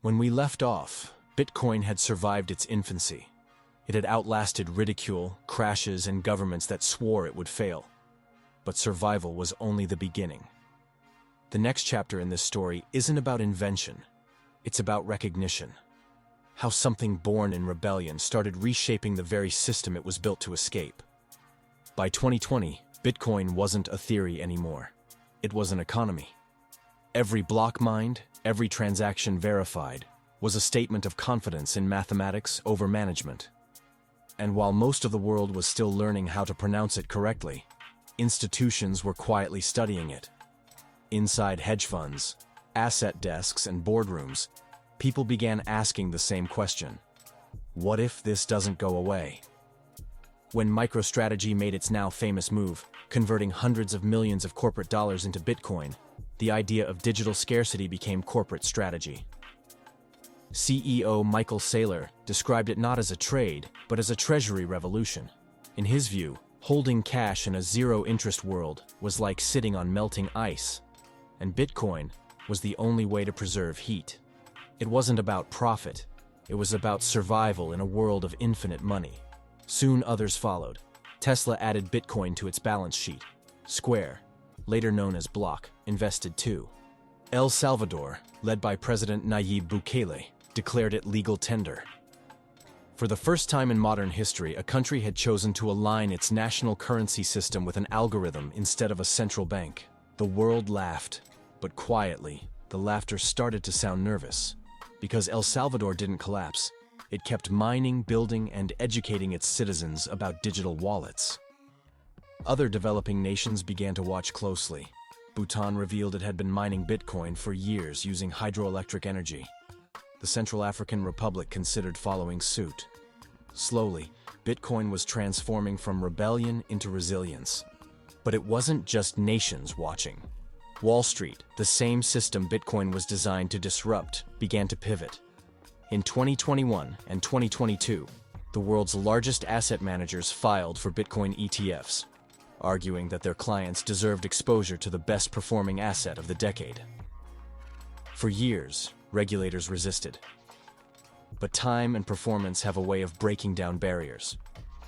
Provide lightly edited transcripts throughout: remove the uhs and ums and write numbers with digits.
When we left off, Bitcoin had survived its infancy. It had outlasted ridicule, crashes, and governments that swore it would fail. But survival was only the beginning. The next chapter in this story isn't about invention. It's about recognition. How something born in rebellion started reshaping the very system it was built to escape. By 2020, Bitcoin wasn't a theory anymore. It was an economy. Every block mined, every transaction verified, was a statement of confidence in mathematics over management. And while most of the world was still learning how to pronounce it correctly, institutions were quietly studying it. Inside hedge funds, asset desks, and boardrooms, people began asking the same question. What if this doesn't go away? When MicroStrategy made its now famous move, converting hundreds of millions of corporate dollars into Bitcoin, the idea of digital scarcity became corporate strategy. CEO Michael Saylor described it not as a trade, but as a treasury revolution. In his view, holding cash in a zero-interest world was like sitting on melting ice, and Bitcoin was the only way to preserve heat. It wasn't about profit, it was about survival in a world of infinite money. Soon others followed. Tesla added Bitcoin to its balance sheet. Square, later known as Block, invested too. El Salvador, led by President Nayib Bukele, declared it legal tender. For the first time in modern history, a country had chosen to align its national currency system with an algorithm instead of a central bank. The world laughed, but quietly, the laughter started to sound nervous. Because El Salvador didn't collapse, it kept mining, building, and educating its citizens about digital wallets. Other developing nations began to watch closely. Bhutan revealed it had been mining Bitcoin for years using hydroelectric energy. The Central African Republic considered following suit. Slowly, Bitcoin was transforming from rebellion into resilience. But it wasn't just nations watching. Wall Street, the same system Bitcoin was designed to disrupt, began to pivot. In 2021 and 2022, the world's largest asset managers filed for Bitcoin ETFs, arguing that their clients deserved exposure to the best-performing asset of the decade. For years, regulators resisted. But time and performance have a way of breaking down barriers.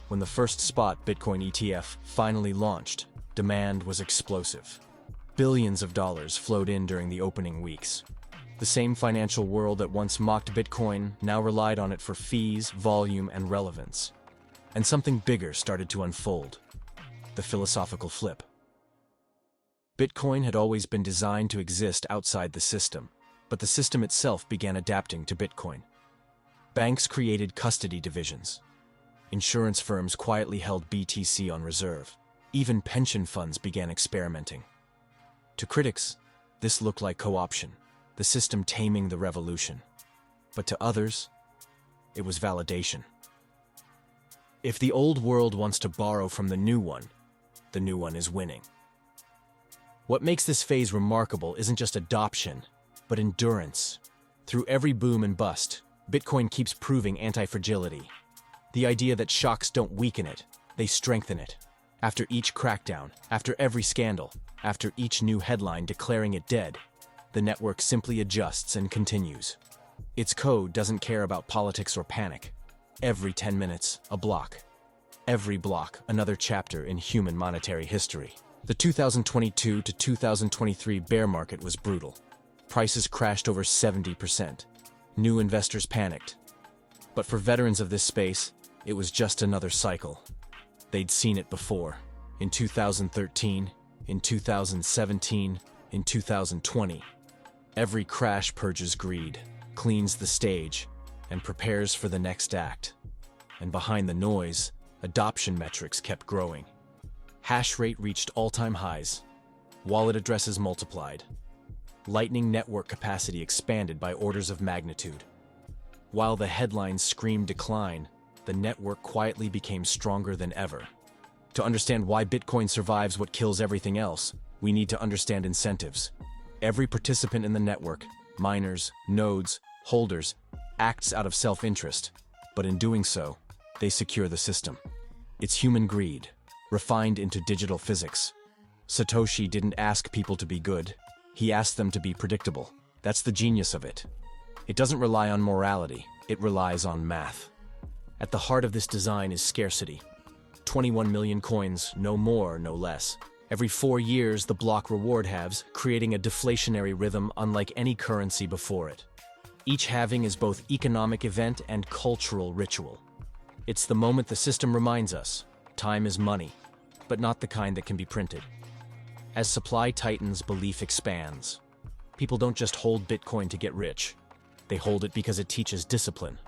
When the first spot Bitcoin ETF finally launched, demand was explosive. Billions of dollars flowed in during the opening weeks. The same financial world that once mocked Bitcoin now relied on it for fees, volume, and relevance. And something bigger started to unfold: the philosophical flip. Bitcoin had always been designed to exist outside the system, but the system itself began adapting to Bitcoin. Banks created custody divisions. Insurance firms quietly held BTC on reserve. Even pension funds began experimenting. To critics, this looked like co-option, the system taming the revolution. But to others, it was validation. If the old world wants to borrow from the new one is winning. What makes this phase remarkable isn't just adoption, but endurance. Through every boom and bust, Bitcoin keeps proving anti-fragility. The idea that shocks don't weaken it, they strengthen it. After each crackdown, after every scandal, after each new headline declaring it dead, the network simply adjusts and continues. Its code doesn't care about politics or panic. Every 10 minutes, a block. Every block, another chapter in human monetary history. The 2022 to 2023 bear market was brutal. Prices crashed over 70%. New investors panicked. But for veterans of this space, it was just another cycle. They'd seen it before. In 2013, in 2017, in 2020. Every crash purges greed, cleans the stage, and prepares for the next act. And behind the noise, adoption metrics kept growing. Hash rate reached all-time highs. Wallet addresses multiplied. Lightning network capacity expanded by orders of magnitude. While the headlines screamed decline, the network quietly became stronger than ever. To understand why Bitcoin survives what kills everything else, we need to understand incentives. Every participant in the network, miners, nodes, holders, acts out of self-interest, but in doing so, they secure the system. It's human greed, refined into digital physics. Satoshi didn't ask people to be good, he asked them to be predictable. That's the genius of it. It doesn't rely on morality, it relies on math. At the heart of this design is scarcity. 21 million coins, no more, no less. Every 4 years, the block reward halves, creating a deflationary rhythm unlike any currency before it. Each halving is both economic event and cultural ritual. It's the moment the system reminds us, time is money, but not the kind that can be printed. As supply tightens, belief expands. People don't just hold Bitcoin to get rich. They hold it because it teaches discipline.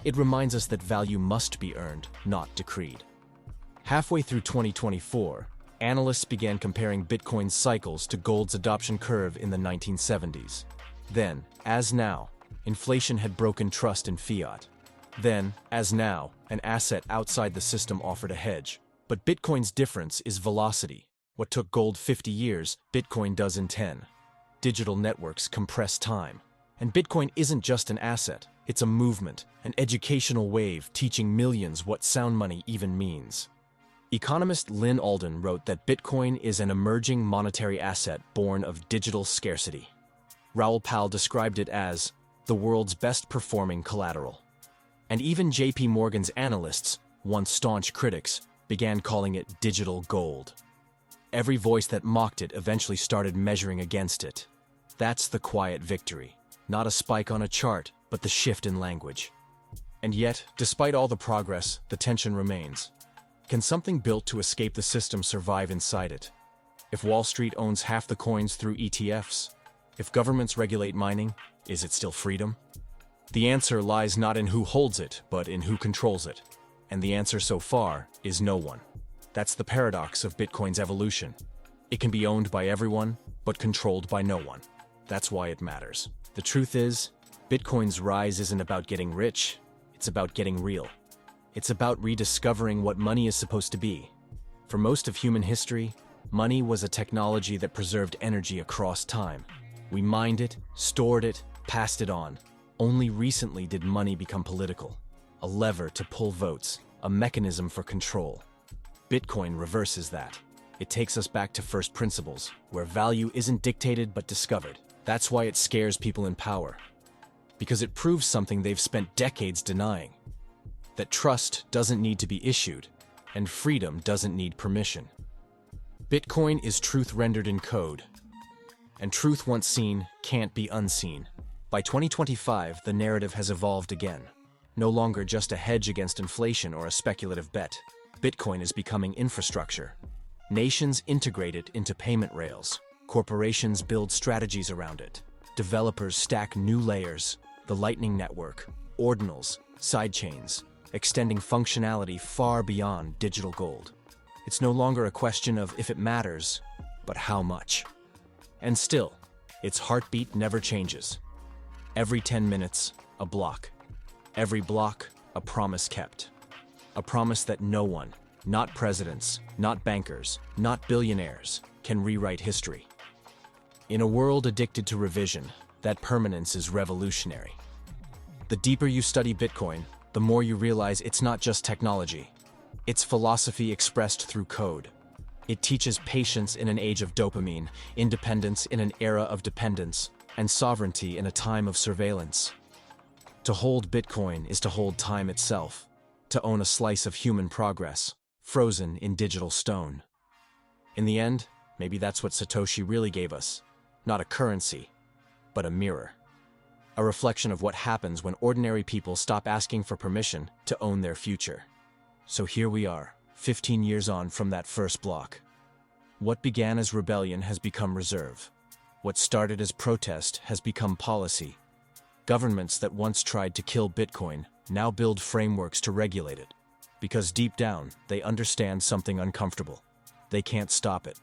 It reminds us that value must be earned, not decreed. Halfway through 2024, analysts began comparing Bitcoin's cycles to gold's adoption curve in the 1970s. Then, as now, inflation had broken trust in fiat. Then, as now, an asset outside the system offered a hedge. But Bitcoin's difference is velocity. What took gold 50 years, Bitcoin does in 10. Digital networks compress time. And Bitcoin isn't just an asset, it's a movement, an educational wave teaching millions what sound money even means. Economist Lynn Alden wrote that Bitcoin is an emerging monetary asset born of digital scarcity. Raoul Pal described it as the world's best performing collateral. And even JP Morgan's analysts, once staunch critics, began calling it digital gold. Every voice that mocked it eventually started measuring against it. That's the quiet victory. Not a spike on a chart, but the shift in language. And yet, despite all the progress, the tension remains. Can something built to escape the system survive inside it? If Wall Street owns half the coins through ETFs, if governments regulate mining, is it still freedom? The answer lies not in who holds it, but in who controls it. And the answer so far is no one. That's the paradox of Bitcoin's evolution. It can be owned by everyone, but controlled by no one. That's why it matters. The truth is, Bitcoin's rise isn't about getting rich, it's about getting real. It's about rediscovering what money is supposed to be. For most of human history, money was a technology that preserved energy across time. We mined it, stored it, passed it on. Only recently did money become political. A lever to pull votes, a mechanism for control. Bitcoin reverses that. It takes us back to first principles, where value isn't dictated but discovered. That's why it scares people in power. Because it proves something they've spent decades denying. That trust doesn't need to be issued, and freedom doesn't need permission. Bitcoin is truth rendered in code. And truth once seen can't be unseen. By 2025, the narrative has evolved again. No longer just a hedge against inflation or a speculative bet. Bitcoin is becoming infrastructure. Nations integrate it into payment rails. Corporations build strategies around it. Developers stack new layers, the Lightning Network, ordinals, sidechains, extending functionality far beyond digital gold. It's no longer a question of if it matters, but how much. And still, its heartbeat never changes. Every 10 minutes, a block. Every block, a promise kept. A promise that no one, not presidents, not bankers, not billionaires, can rewrite history. In a world addicted to revision, that permanence is revolutionary. The deeper you study Bitcoin, the more you realize it's not just technology. It's philosophy expressed through code. It teaches patience in an age of dopamine, independence in an era of dependence, and sovereignty in a time of surveillance. To hold Bitcoin is to hold time itself, to own a slice of human progress, frozen in digital stone. In the end, maybe that's what Satoshi really gave us. Not a currency, but a mirror. A reflection of what happens when ordinary people stop asking for permission to own their future. So here we are, 15 years on from that first block. What began as rebellion has become reserve. What started as protest has become policy. Governments that once tried to kill Bitcoin now build frameworks to regulate it. Because deep down, they understand something uncomfortable. They can't stop it.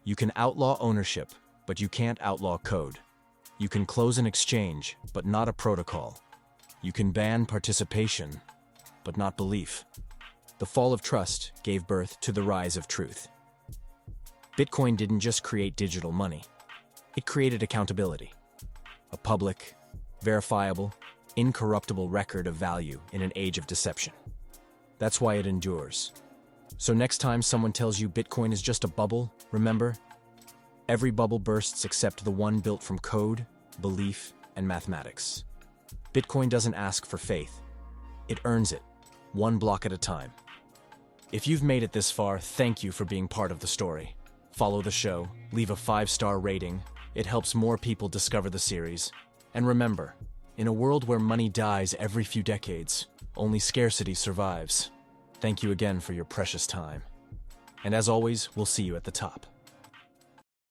You can outlaw ownership, but you can't outlaw code. You can close an exchange, but not a protocol. You can ban participation, but not belief. The fall of trust gave birth to the rise of truth. Bitcoin didn't just create digital money. It created accountability. A public, verifiable, incorruptible record of value in an age of deception. That's why it endures. So next time someone tells you Bitcoin is just a bubble, remember, every bubble bursts except the one built from code, belief, and mathematics. Bitcoin doesn't ask for faith. It earns it, one block at a time. If you've made it this far, thank you for being part of the story. Follow the show, leave a 5-star rating. It helps more people discover the series. And remember, in a world where money dies every few decades, only scarcity survives. Thank you again for your precious time. And as always, we'll see you at the top.